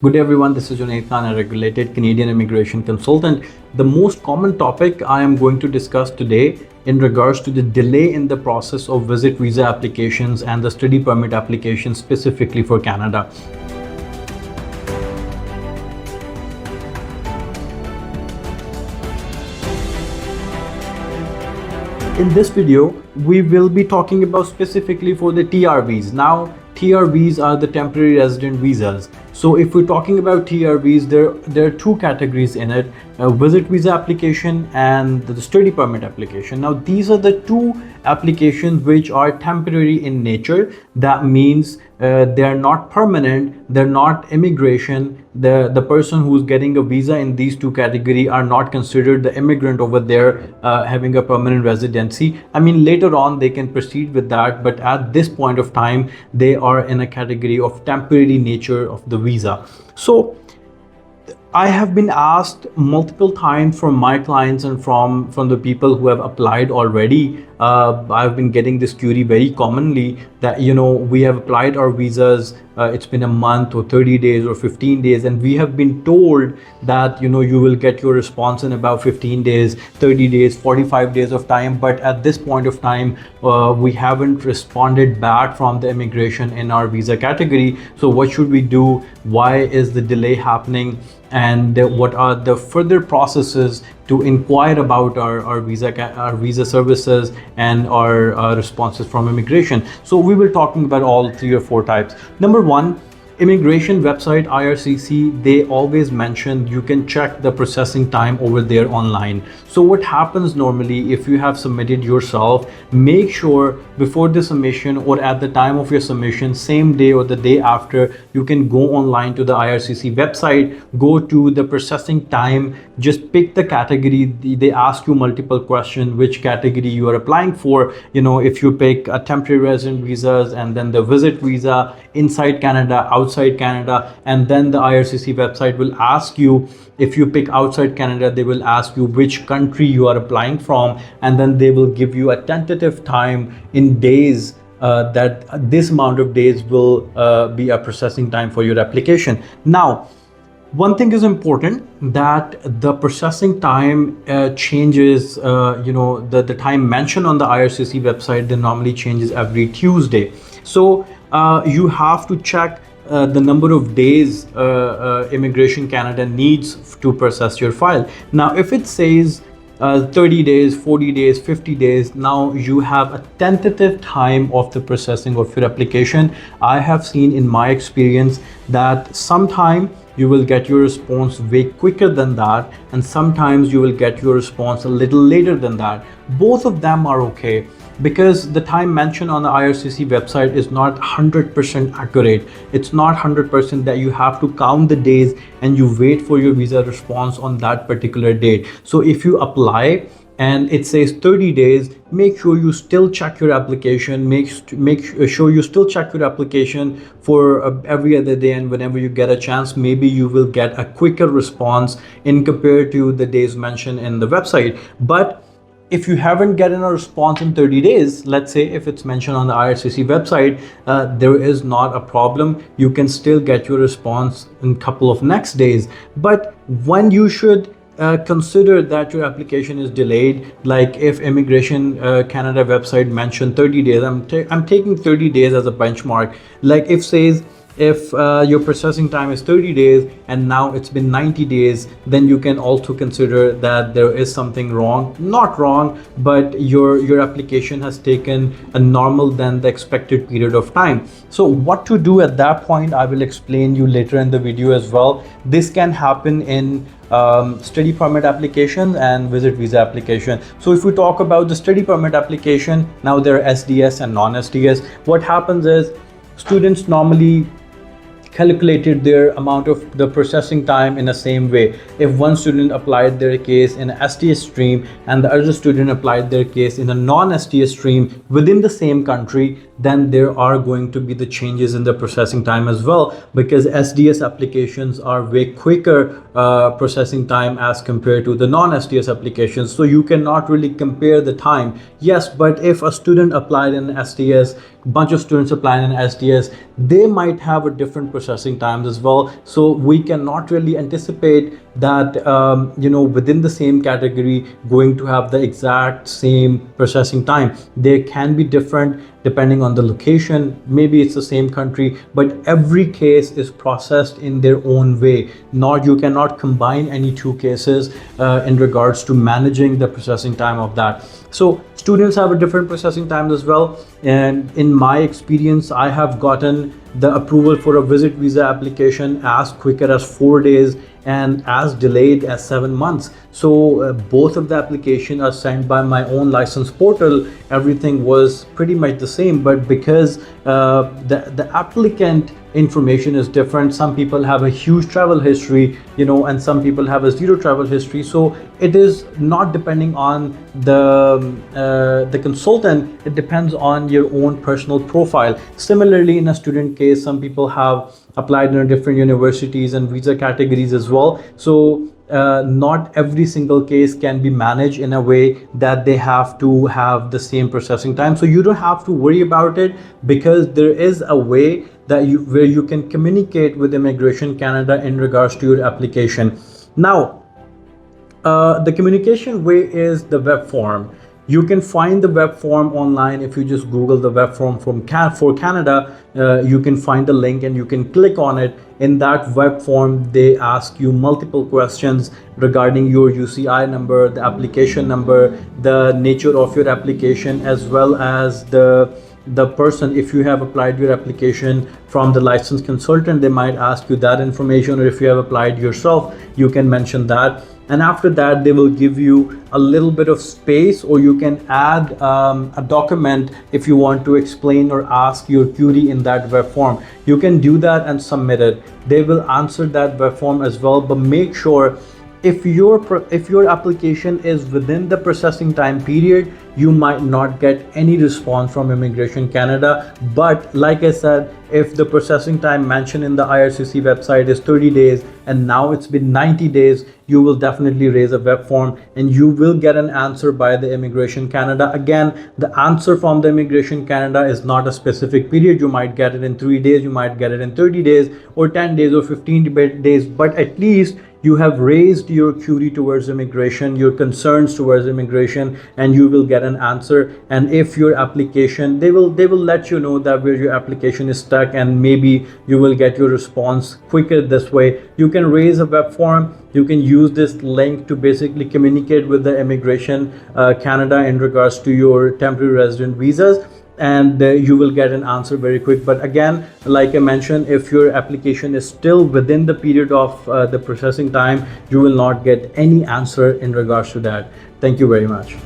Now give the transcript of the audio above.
Good day everyone, this is Junaid Khan, a regulated Canadian immigration consultant. The most common topic I am going to discuss today in regards to the delay in the process of visit visa applications and the study permit applications specifically for Canada. In this video, we will be talking about specifically for the TRVs. Now, TRVs are the temporary resident visas. So if we're talking about TRVs, there are two categories in it, a visit visa application and the study permit application. Now, these are the two applications which are temporary in nature. That means they are not permanent, they're not immigration. The person who's getting a visa in these two categories are not considered the immigrant over there having a permanent residency. I mean, later on they can proceed with that, but at this point of time they are in a category of temporary nature of the visa. So I have been asked multiple times from my clients and from the people who have applied already. I've been getting this query very commonly that, we have applied our visas, it's been a month or 30 days or 15 days, and we have been told that, you will get your response in about 15 days, 30 days, 45 days of time. But at this point of time, we haven't responded back from the immigration in our visa category. So what should we do? Why is the delay happening? And what are the further processes to inquire about our visa services and our responses from immigration? So we will talking about all 3 or 4 types. Number 1, immigration website IRCC, they always mention you can check the processing time over there online. So what happens normally, if you have submitted yourself, make sure before the submission or at the time of your submission, same day or the day after, you can go online to the IRCC website, go to the processing time, just pick the category. They ask you multiple questions, which category you are applying for. If you pick a temporary resident visas and then the visit visa inside Canada, outside Canada, and then the IRCC website will ask you, if you pick outside Canada, they will ask you which country you are applying from, and then they will give you a tentative time in days that this amount of days will be a processing time for your application. Now, one thing is important, that the processing time changes, the time mentioned on the IRCC website, they normally changes every Tuesday. So you have to check the number of days Immigration Canada needs to process your file. Now, if it says 30 days, 40 days, 50 days, now you have a tentative time of the processing of your application. I have seen in my experience that sometime you will get your response way quicker than that, and sometimes you will get your response a little later than that. Both of them are okay, because the time mentioned on the IRCC website is not 100% accurate. It's not 100% that you have to count the days and you wait for your visa response on that particular date. So if you apply and it says 30 days, make sure you still check your application. Make sure you still check your application for every other day, and whenever you get a chance, maybe you will get a quicker response in compared to the days mentioned in the website. But if you haven't gotten a response in 30 days, let's say if it's mentioned on the IRCC website, there is not a problem. You can still get your response in a couple of next days. But when you should consider that your application is delayed, like if Immigration Canada website mentioned 30 days, I'm taking 30 days as a benchmark. Like if your processing time is 30 days and now it's been 90 days, then you can also consider that there is something wrong. Not wrong, but your application has taken a normal than the expected period of time. So what to do at that point, I will explain you later in the video as well. This can happen in study permit application and visit visa application. So if we talk about the study permit application, now there are SDS and non-SDS. What happens is students normally calculated their amount of the processing time in the same way. If one student applied their case in an SDS stream and the other student applied their case in a non-SDS stream within the same country, then there are going to be the changes in the processing time as well, because SDS applications are way quicker processing time as compared to the non-SDS applications. So you cannot really compare the time. Yes, but if a student applied in SDS, bunch of students applying in SDS, they might have a different processing processing times as well. So we cannot really anticipate that within the same category going to have the exact same processing time. They can be different depending on the location. Maybe it's the same country, but every case is processed in their own way. Not, you cannot combine any two cases in regards to managing the processing time of that. So students have a different processing times as well, and in my experience I have gotten the approval for a visit visa application as quicker as 4 days and as delayed as 7 months. So both of the applications are sent by my own license portal. Everything was pretty much the same, but because the applicant information is different, some people have a huge travel history, and some people have a zero travel history. So it is not depending on the consultant, it depends on your own personal profile. Similarly, in a student case, some people have applied in different universities and visa categories as well. So not every single case can be managed in a way that they have to have the same processing time. So you don't have to worry about it, because there is a way that where you can communicate with Immigration Canada in regards to your application. Now, the communication way is the web form. You can find the web form online. If you just Google the web form for Canada, you can find the link and you can click on it. In that web form, they ask you multiple questions regarding your UCI number, the application number, the nature of your application, as well as the person. If you have applied your application from the licensed consultant, they might ask you that information, or if you have applied yourself, you can mention that. And after that, they will give you a little bit of space, or you can add a document if you want to explain or ask your query in that web form. You can do that and submit it. They will answer that web form as well, but make sure if your application is within the processing time period, you might not get any response from Immigration Canada. But like I said, if the processing time mentioned in the IRCC website is 30 days and now it's been 90 days, you will definitely raise a web form and you will get an answer by the Immigration Canada. Again, the answer from the Immigration Canada is not a specific period. You might get it in 3 days, you might get it in 30 days or 10 days or 15 days, but at least you have raised your query towards immigration, your concerns towards immigration, and you will get an answer. And if your application, they will let you know that where your application is stuck, and maybe you will get your response quicker this way. You can raise a web form. You can use this link to basically communicate with the Immigration Canada in regards to your temporary resident visas, and you will get an answer very quick. But again, like I mentioned, if your application is still within the period of the processing time, you will not get any answer in regards to that. Thank you very much.